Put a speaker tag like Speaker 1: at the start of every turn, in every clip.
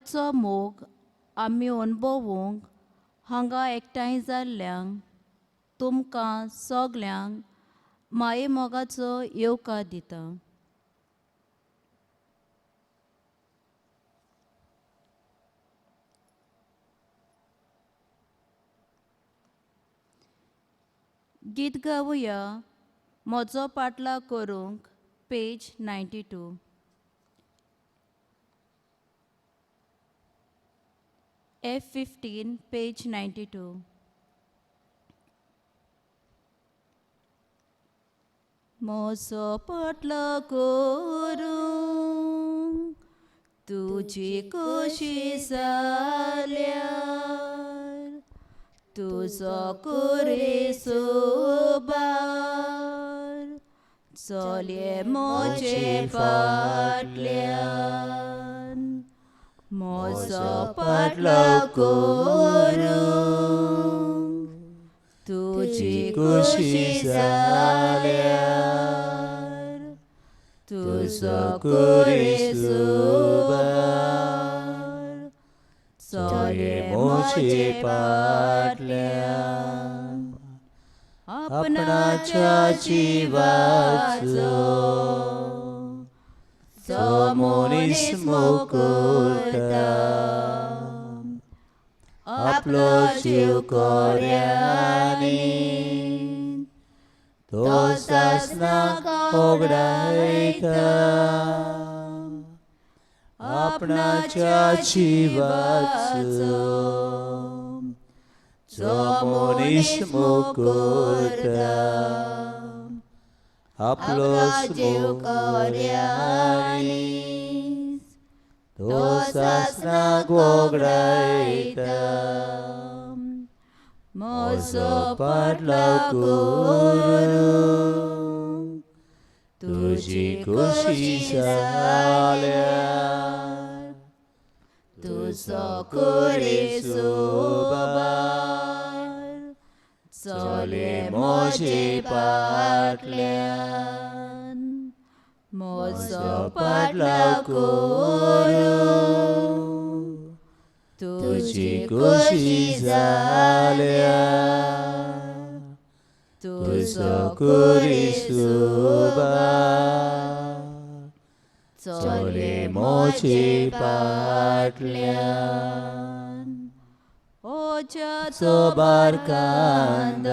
Speaker 1: देवाचो मोग आमी अणभवूंक हांगा एकठांय जाल्ल्यांक तुमकां सगल्यांक माये मोगाचो येवकार दिता. गीत गावुया म्हजो पाटला करूंक पेज 92. F15 page 92. म्हजो पाटला करूंक तुजी कशी जाल्यार तुजो कुरेसोबार चले म्हजे फाटल्यान. म्हजो पाटला करूंक तुजी कशी जाल्यार तुजो कुरेसोबार चले म्हजे फाटल्यान. आपणाच्या जिवाचो जो मनीस मोग करता आपलो जीव कोऱ्यांनी तो सासनाक होगडायता. आपणाच्या जिवाचो जो मनीस मोग करता आपलो जीव कोऱ्यांनी तो सासनाक होगडायता. म्हजो पाटला करूंक तुजी कशी जाल्यार तुजो कुरेसोबार चले म्हजे फाटल्यान. म्हजो पाटला करूंक तुजी कशी जाल्यार तुजो कुरेसोबार चले म्हजे फाटल्यान. ओजाचो बारकांदार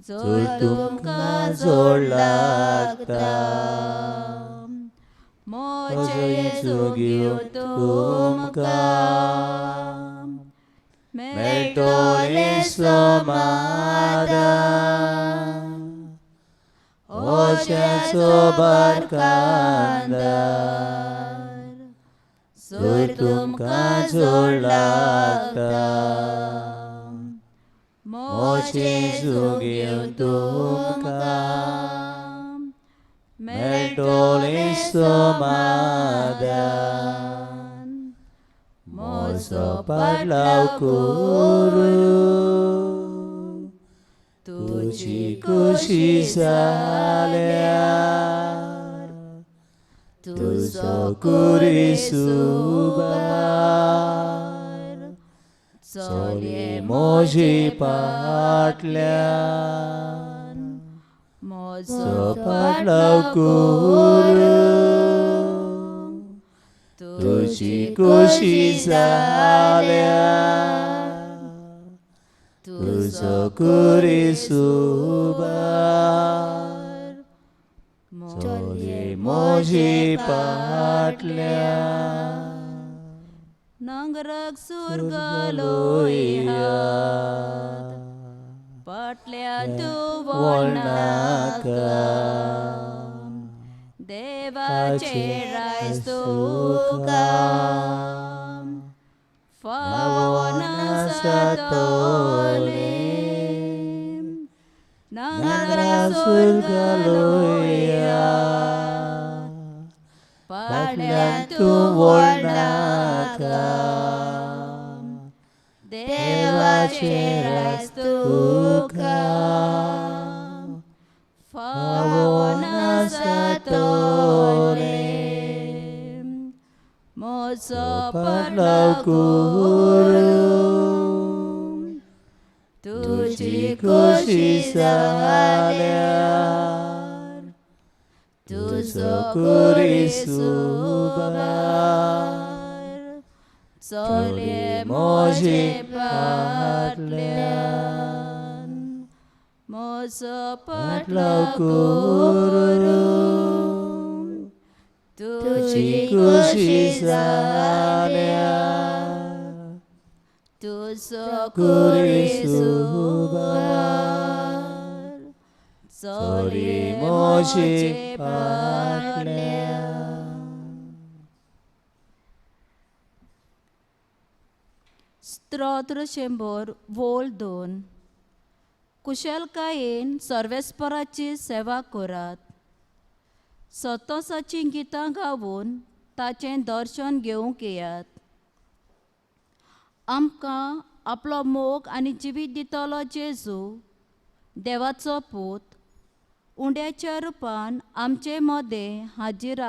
Speaker 1: जोर तुमकां जोड लागता म्हजे जोग्यो तुमकां मेळटलें समाधान. ओजाचो बारकांदार जोर तुमकां जोड लागता म्हजे जोग्यो तुमकां मेळटलें समाधान. म्हजो पाटला करूंक तुजी कशी जाल्यार तुजो कुरेसोबार चले म्हजे फाटल्यान. म्हजो पाटला करूंक तुजी कशी जाल्यार तुजो कुरेसोबार चले म्हजे फाटल्यान. नांगराक सुरगालो हात फाटल्यान तूं वळनाका देवाचे रायज तुका फावो नासा तोलें. नांगराक सुरगालो फाटल्यान तूं वळनाका देवाचे रायज तुका फावो नासा तोलें. म्हजो पाटलाव करूं तुजी खोशी जाल्यार तुजो कुरिसू भार चले म्हजे फाटल्यान म्हजो पाटलाव करूं तुजी खोशी जाल्यार तुजो कुरिसू भार चले म्हजे फाटल्यान. स्तोत्र 100 वोल 2. कुशलकायेन सर्वेस्पराची सेवा करात. सतोसाची गितां गावून ताचें दर्शन घेवंक येयात. आमकां आपलो मोग आनी जिवीत दितलो जेजू देवाचो पूत उंड्याच्या रुपान आमचे मदें हाजीर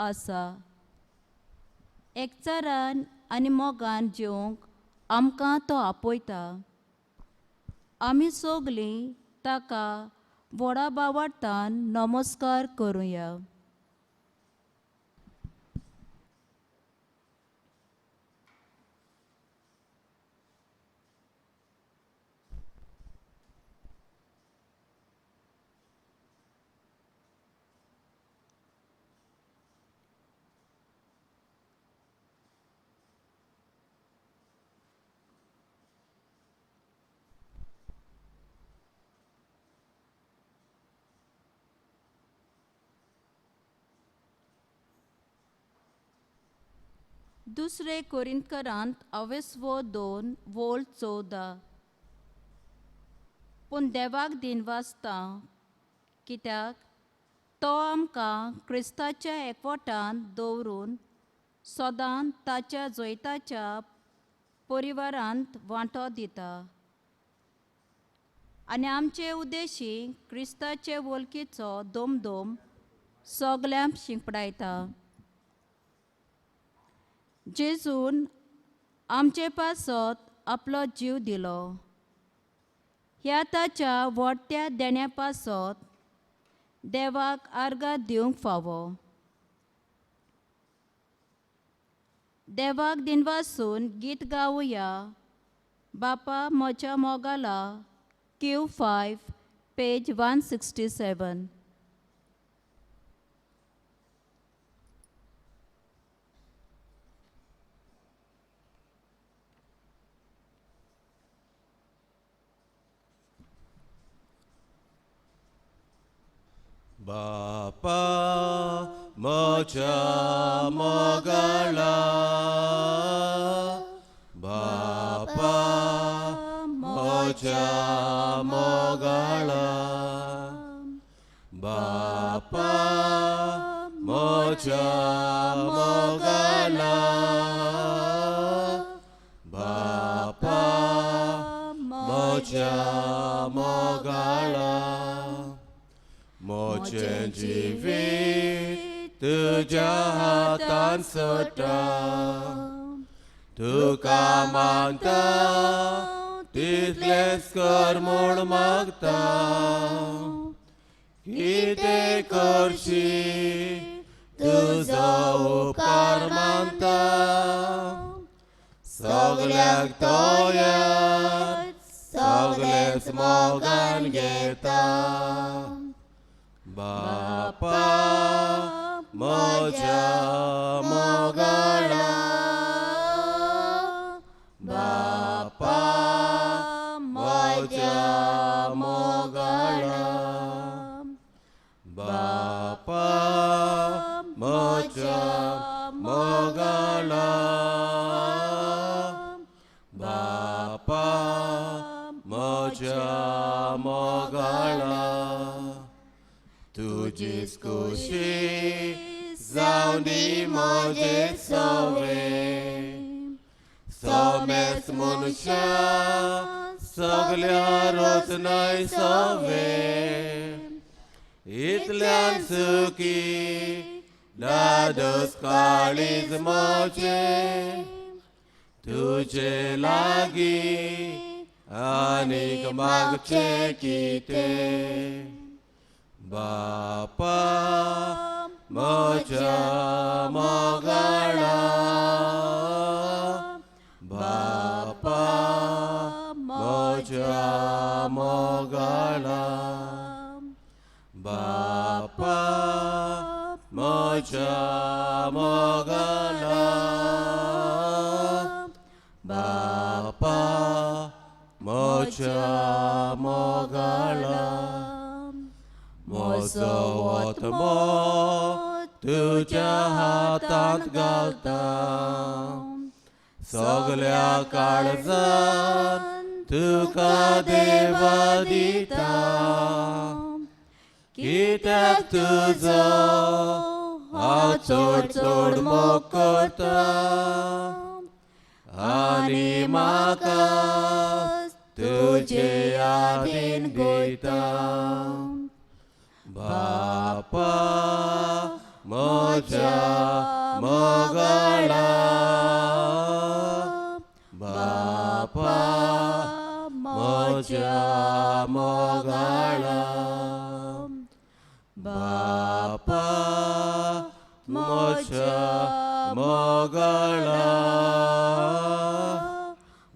Speaker 1: आसा. एकचारान आनी मोगान जिवंक आमकां तो आपयता. आमी सगलीं ताका व्हडा बावार्थान नमस्कार करुया. दुसरे कोरिंथकरांत 2 वोल 14. पूण देवाक दिनवासता कित्याक तो आमकां क्रिस्ताच्या एकवटान दवरून सदां ताच्या जैताच्या परिवारांत वांटो दिता आनी आमचे उद्देशी क्रिस्ताचे वळखीचो दोमदोम सगल्यांक शिंपडायता. जेजून आमचे पासत आपलो जीव दिलो. ह्या ताच्या व्हडट्या देण्या पासत देवाक आर्गां दिवंक फावो. देवाक दिनवासून गीत गावुया. बापा म्हज्या मोगाला Q5 पेज 167.
Speaker 2: बापा म्हज्या मोगाला बापा म्हज्या मोगाला बापा म्हज्या मोगाला बापा म्हज्या मोगाला मोचें जिवीत तुज्या हातान सोडटा. तुका मागता तितलेंच कर म्हूण मागता. कितें करशी तुजो उपकार मागता. सगल्याक तोयार सगलेंच मोगान घेता. बापा म्हज्या मोगाला बापा म्हज्या मोगाला बापा म्हज्या मोगाला बापा म्हज्या मोगाला तुजीच खोशी जावं दी म्हजे सवे. सोमेच मनशा सगल्या रचनाय सवे. इतल्यान सुखी दादोस काळीज मोचे तुझे लागी आनीक मागचे किते बापा म्हज्या मोगाळा बापा म्हज्या मोगाळा बापा म्हज्या मोगाळा बापा म्हज्या मोगाळा म्हजो वतमो तुज्या हातांत घालता सगल्या काळजान तुका देवा दिता कित्याक तुजो हांव चड चड मोग करता आनी म्हाका तुजे यादीन दिता बापा म्हज्या मोगाळा बापा म्हज्या मोगाळा बापा म्हज्या मोगाळा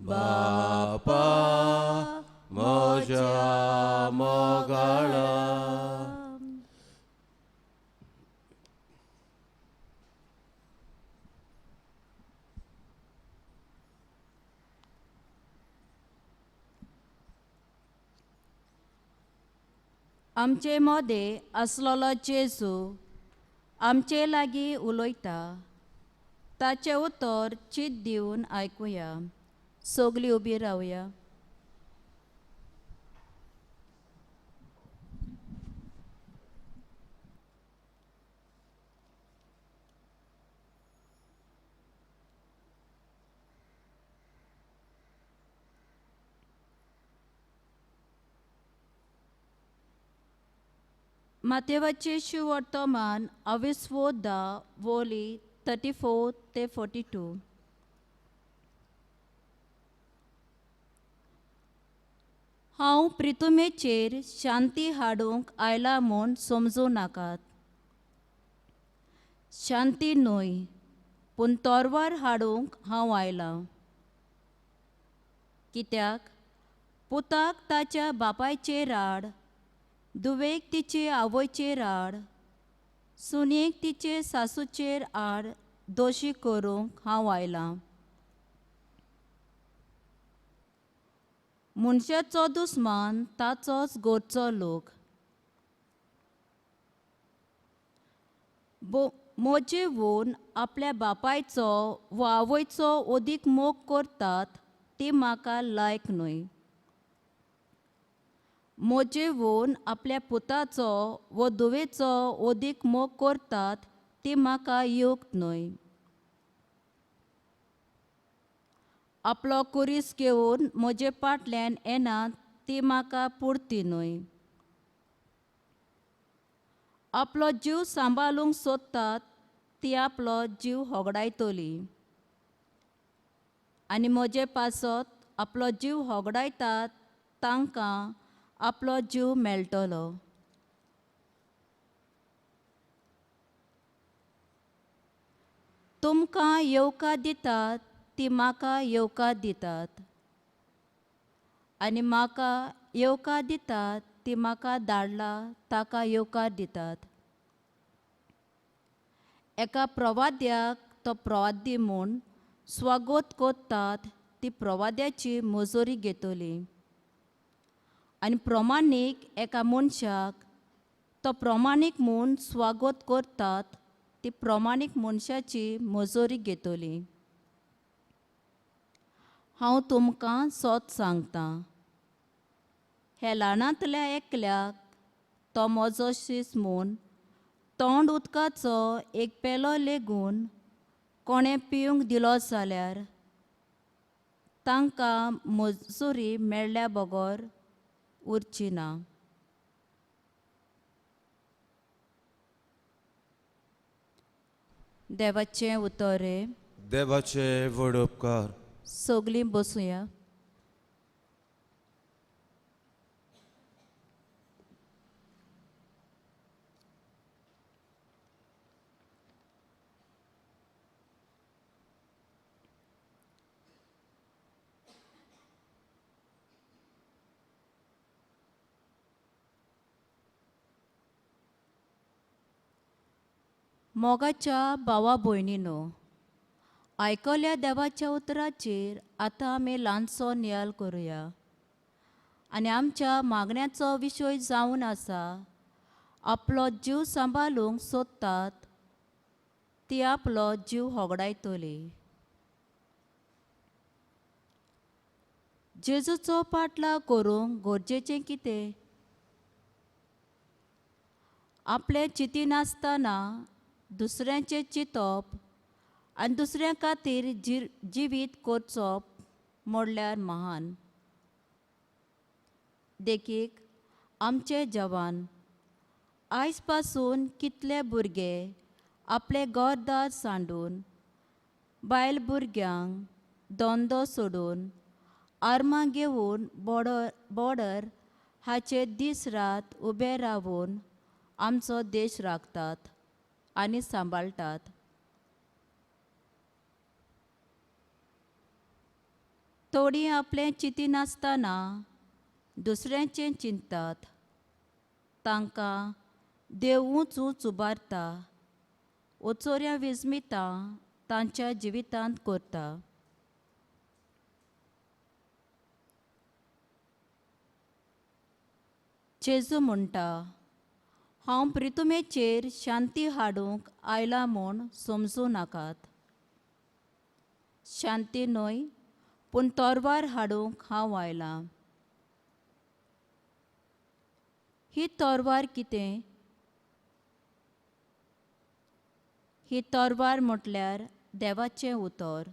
Speaker 2: बापा म्हज्या मोगाळा
Speaker 1: आमचे मोदे असलोलो जेजू आमचे लागीं उलयता ताचें उतर चित दिवन आयकुया सगलीं उबी रावया Matewaचे शुवर्तमान 10 वोली 34 ते 42 हांव प्रितुमेचेर शांती हाडूंक आयला म्हूण समजूं नाकात शांती न्हय पूण तोरवार हाडूंक हांव आयलां कित्याक पुताक ताच्या बापायचेर आड दुवेक तिचे आवयचेर आड सुनेक तिचे सासूचेर आड दोशी करूंक हांव आयलां मनशाचो दुस्मान ताचोच घरचो लोक म्हजे व्हून आपल्या बापायचो वा आवयचो ओदीक मोग करतात ती म्हाका लायक न्हय म्हजे व्हून आपल्या पुताचो वो धुवेचो ओदीक मोग करतात ती म्हाका योग्य न्हय आपलो कुरीस घेवन म्हजे फाटल्यान येनात ती म्हाका पुरती न्हय आपलो जीव सांबाळूंक सोदतात ती आपलो जीव हॉगडायतली आनी म्हजे पासत आपलो जीव हॉगडायतात तांकां आपलो जीव मेळटलो तुमकां येवकार दितात ती म्हाका येवकार दितात आनी म्हाका येवकार दितात ती म्हाका धाडला ताका येवकार दितात एका प्रवाद्याक तो प्रवादी म्हूण स्वागत करतात ती प्रवाद्याची मजुरी घेतली आनी प्रमाणीक एका मनशाक तो प्रमाणीक म्हूण स्वागत करतात ती प्रमाणीक मनशाची मजुरी घेतली हांव तुमकां सत सांगतां हे ल्हानांतल्या एकल्याक तो म्हजो शीस म्हूण तोंड उदकाचो एक पेलो लेगून कोणें पिवंक दिलो जाल्यार तांकां मजुरी मेळ्ळ्या बगर उरची ना देवाचें उतोरे.
Speaker 2: देवाचे व्हड उपकार.
Speaker 1: सगलीं बसूया. मोगाच्या भावा भयणीनो, आयकल्या देवाच्या उतराचेर आतां आमी ल्हानसो नियाळ करुया. आनी आमच्या मागण्याचो विशय जावन आसा, आपलो जीव सांबाळूंक सोदतात ती आपलो जीव हॉगडायतली. जेजूचो पाटलाव करूंक गरजेचें कितें? आपले चिंतिनासतना दुसऱ्यांचें चिंतप आनी दुसऱ्यां खातीर जिवीत करचो म्हणल्यार महान. देखीक आमचे जवान आयज पासून कितले भुरगे आपले घरदार सांडून, बायल भुरग्यांक धंदो सोडून, आर्मां घेवन बॉर्डर हाचेर दीस रात उबे रावून आमचो देश राखतात आनी सांबाळटात. थोडीं आपलें चिंतिनासतना दुसऱ्यांचें चिंततात. तांकां देव ऊंच ऊंच उबारता, ओचोऱ्यां विस्मितां तांच्या जिवितांत करता. जेजू म्हणटा, हांव प्रितुमेचेर शांती हाडूंक आयलां म्हूण समजूं नाकात. शांती न्हय, पूण तोरवार हाडूंक हांव आयलां. ही तोरवार कितें? ही तोरवार म्हटल्यार देवाचें उतर.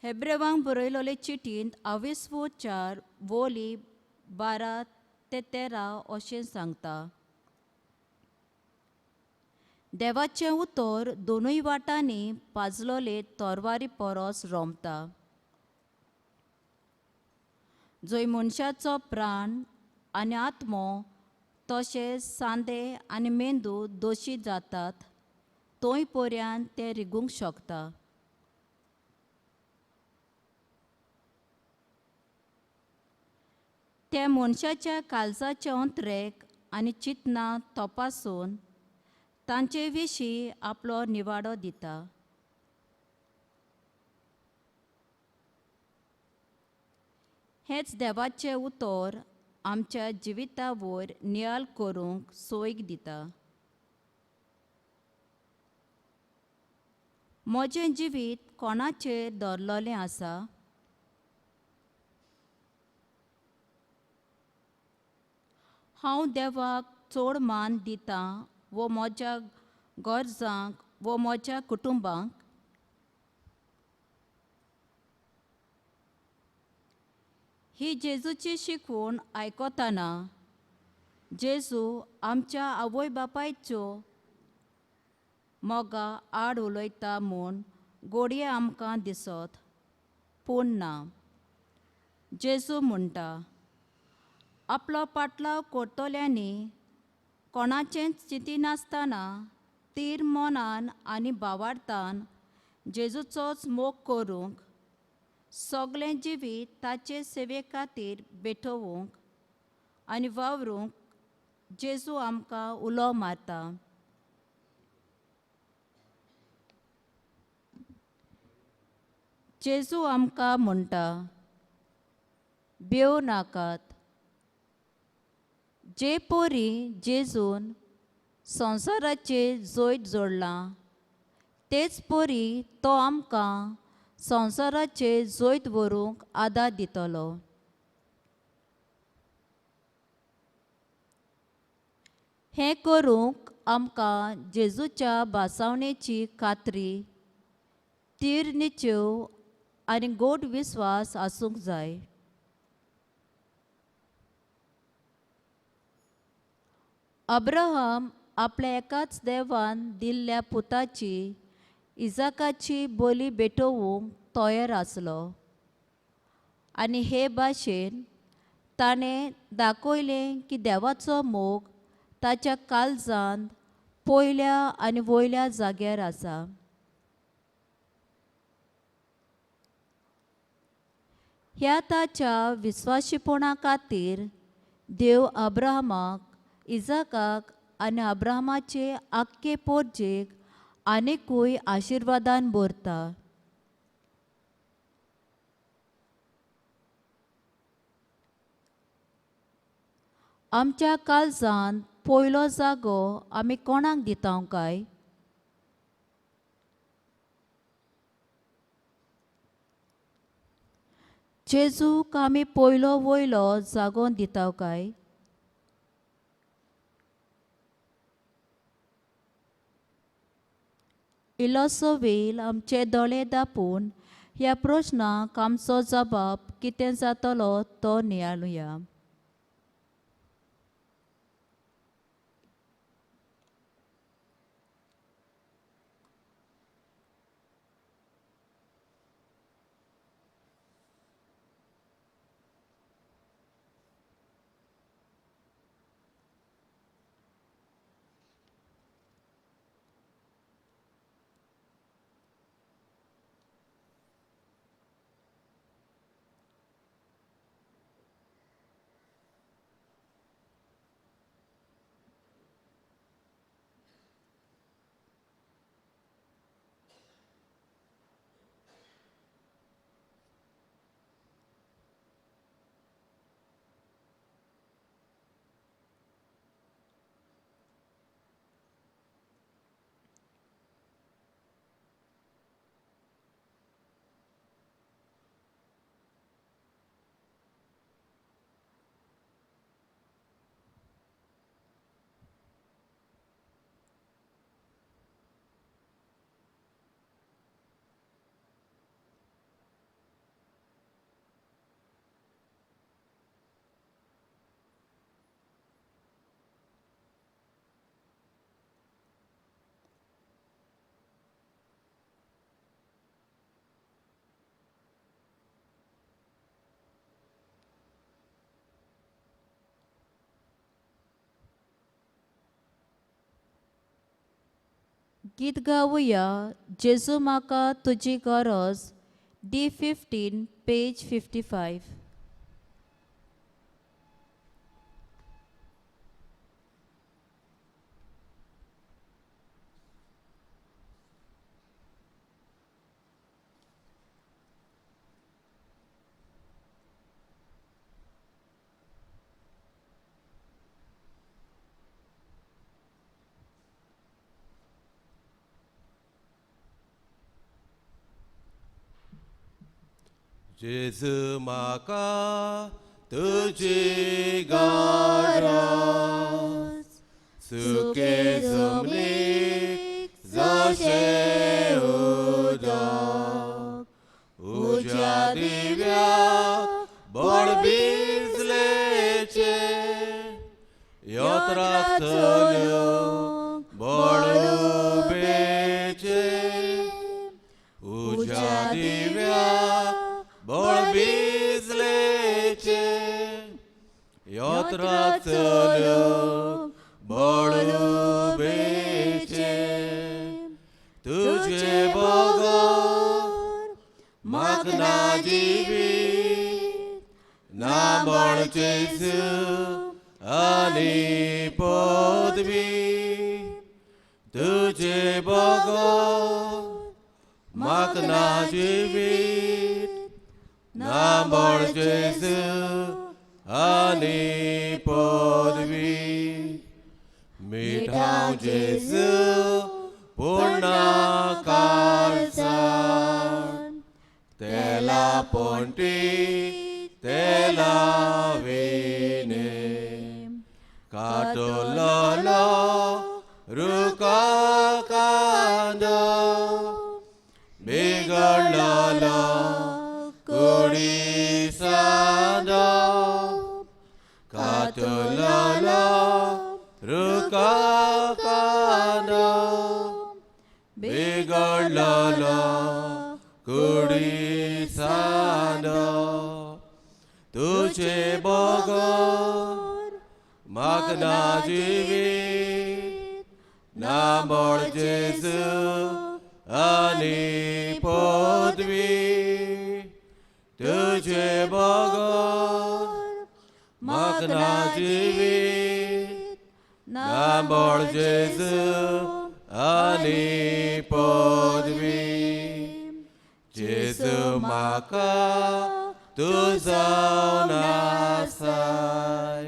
Speaker 1: हेब्रेवांक बरयलोले चिटींत 4 वोली 12 ते 13 अशें सांगता. देवाचें उतर दोनूय वाटांनी पाजलोले तोरवारी परस रोमता. जंय मनशाचो प्राण आनी आत्मो तशेंच सांदे आनी मेंदू दोशी जातात, थंय पर्यंत तें रिगूंक शकता. ते मनशाच्या काळजाचे अंतरेक आनी चिंतनां तपासून तांचे विशीं आपलो निवाडो दिता. हेंच देवाचें उतर आमच्या जिविता वयर नियाळ करूंक सोयीक दिता. म्हजें जिवीत कोणाचेर धरलोलें आसा? हांव देवाक चड मान दितां वो म्हज्या गरजांक वो म्हज्या कुटुंबाक? ही जेजूची शिकवण आयकतना जेजू आमच्या आवय बापायच्यो मोगा आड उलयता म्हूण घोडये आमकां दिसत, पूण ना. जेजू म्हणटा, आपलो पाटलाव करतल्यांनी कोणाचेंच चिंतिनासतना तीर मनान आनी भावार्थान जेजूचोच मोग करूंक, सगलें जिवीत ताचे सेवे खातीर भेटोवंक आनी वावरूंक जेजू आमकां उलो मारता. जेजू आमकां म्हणटा, भियो नाकात. जे पोरी जेजून संवसाराचें जोयत जोडलां, तेच पोरी तो आमकां संवसाराचें जोयत व्हरूंक आदार दितलो. हें करूंक आमकां जेजूच्या भासावणेची खात्री, तीर निच्यो आनी गोड विस्वास आसूंक जाय. अब्राहम आपल्या एकाच देवान दिल्ल्या पुताची इजाकाची बोली भेटोवंक तयार आसलो. आनी हे भाशेन ताणें दाखयलें की देवाचो मोग ताच्या काळजांत पयल्या आनी वयल्या जाग्यार आसा. ह्या ताच्या विस्वाशीपणा खातीर देव अब्राहमाक, इजाकाक आनी अब्राहमाचे आख्खे पोरजेक आनिकूय आशिर्वादान भरता. आमच्या काळजांत पयलो जागो आमी कोणाक दिता काय? जेजूक आमी पयलो वयलो जागो दिता काय? इल्लोसो वेळ आमचे दोळे धांपून ह्या प्रश्नाक आमचो जबाब कितें जातलो तो नियाळुया. गीत गावुया जेजू म्हाका तुजी गरज, D15 पेज 55.
Speaker 2: जेजू म्हाका तुजी गरज, सुके जमनीक जशें उदक, उज्या दिव्याक बळबिजलेचे, योत्राक चलयो बळुबेचे, उज्या दिव्याक बळबिजलेचे, योत्राक चलयो बळुबेचे. तुझे बगर म्हाका ना जिवीत, ना बळचेसू आनी पदवी. तुझे बगर म्हाका ना जिवीत, ना बळचेसू आनी पदवी. मिठांव जेजू पुण्या काळजान, तेला पोंटी तेला वेने, काटोलो रुका कांदो, बिगडलो कुडी सादो, काटोलो रुका बिघडलेला कुडी सांडो तुझे बगर मागना जिवीत ना मोळ जेजू आणि पदवी तुझे बगर मागना जिवीत ना मोळ जेजू आणि पदवी जेजू म्हाका तुजो नासाय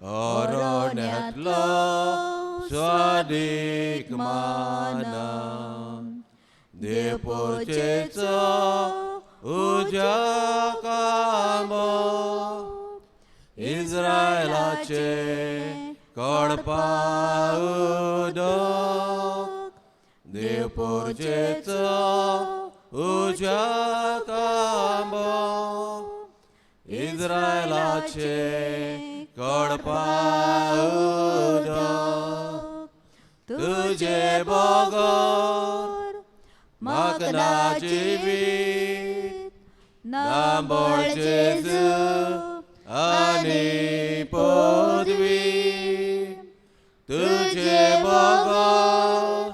Speaker 2: अरण्यांतलो स्वादीक माना देवपूजेचो उजाकामो इस्रायलाचे कडपा उदक देवपूजेचो उजाकामो इस्रायलाचे कडपा उदक तुझे बगर मागना जिवीत ना मोळ जेजू आणि पदवी तुझे बगर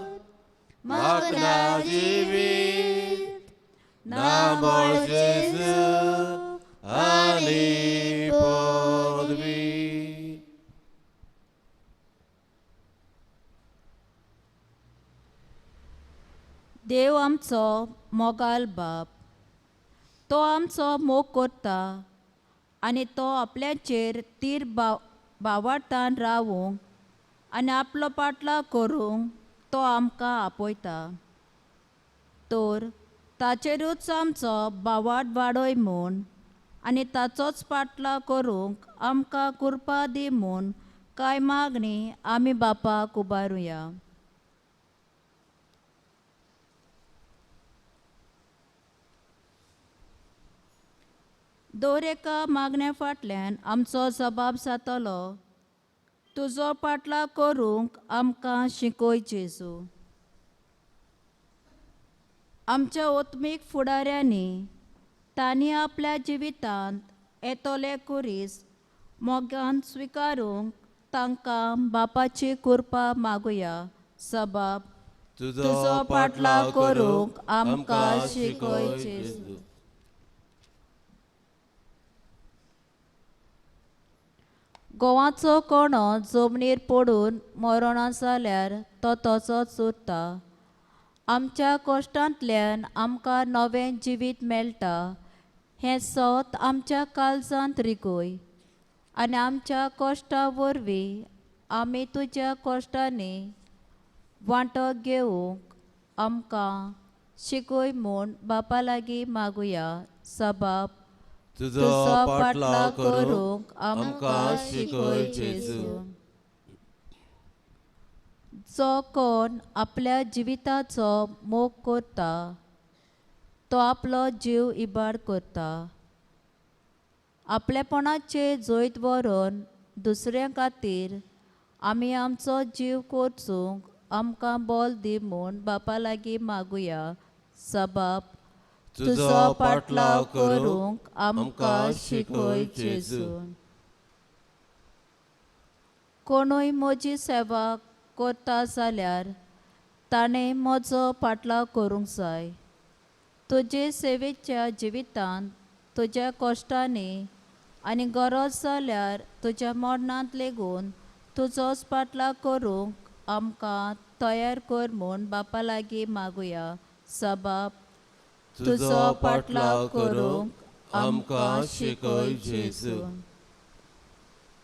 Speaker 2: मागना जिवीत ना मोळ जेजू आणि पदवी.
Speaker 1: देव आमचो मोगाल बाप, तो आमचो मोग करता आनी तो आपल्याचेर तीर बावार्थान रावूंक आनी आपलो पाटला करूंक तो आमकां आपयता. तर ताचेरूच आमचो बावार्थ वाडय म्हूण आनी ताचोच पाटला करूंक आमकां कृपा दी म्हूण कांय मागणी आमी बापाक उबारुया. दर एका मागण्या फाटल्यान आमचो जबाब जातलो, तुजो पाटला करूंक आमकां शिकय जेजू. आमच्या ओत्मीक फुडाऱ्यांनी तांणी आपल्या जिवितांत येतोले कुरीस मोगान स्विकारूंक तांकां बापाची कृपा मागुया. सबाब तुजो पाटला करूंक आमकां शिकय जेजू. गोवाचो कोणो जमनीर पडून मरण जाल्यार तो तसोच उरता. आमच्या कश्टांतल्यान आमकां नवें जिवीत मेळटा हें सत आमच्या काळजांत रिगूय आनी आमच्या कश्टां वरवीं आमी तुज्या कश्टांनी वांटो घेवंक आमकां शिकय म्हूण बापा लागीं मागुया. सबाब
Speaker 2: तुजो पाटला करूंक आमकां शिकय जेजू.
Speaker 1: जो कोण आपल्या जिविताचो मोग करता तो आपलो जीव इबाड करता. आपलेपणाचे जैत व्हरून दुसऱ्यां खातीर आमी आमचो जीव कोरचूंक आमकां बोल दी म्हूण बापा लागीं मागुया. सबाब तुजो पाटला करूंक आमकां शिकय जेजू. कोणूय म्हजी सेवा करता जाल्यार ताणें म्हजो पाटला करूंक जाय. तुजे सेवेच्या जिवितांत तुज्या कश्टांनी आनी गरज जाल्यार तुज्या मरणांत लेगून तुजोच पाटला करूंक आमकां तयार कर म्हूण बापा लागीं मागुया. सबाब तुजो पाटला करूंक आमकां शिकय जेजू.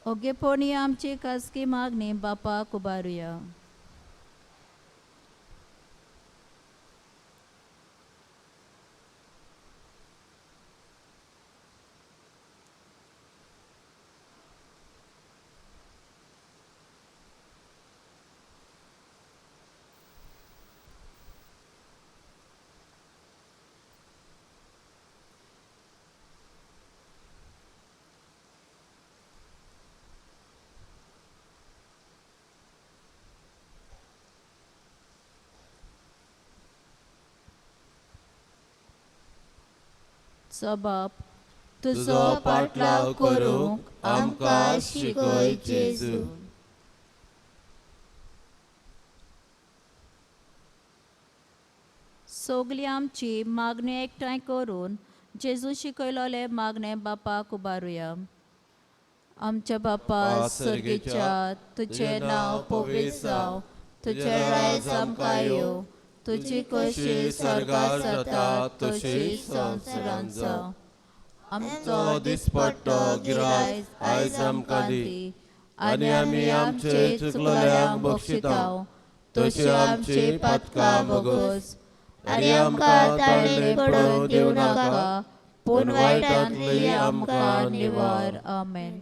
Speaker 1: ओगेपणी आमची खासगी मागणी बापाक उबारुया. बाप
Speaker 2: तुजो पाटलाव करूंक आमकां शिकय जेजू.
Speaker 1: सगळीं आमची मागणी एकठांय करून जेजू शिकयलोले मागणे बापाक उबारुया. आमच्या बापा सर्गेच्या, तुझे नांव पवित्र जावं, तुझे रायज आमकां येवं, तुजी कशी स्वर्गार जाता तशी संवसारांत जावं. आमचो दिसपट्टो गिरायज आयज आमकां दी, आनी आमी आमचे चुकलोल्यांक बक्षितांव, तशी आमची पातकां भोगोस, आनी आमकां ताळणे पडोवन दिवं नाका, पूण वायटांतली आमकां निवार. आमेन.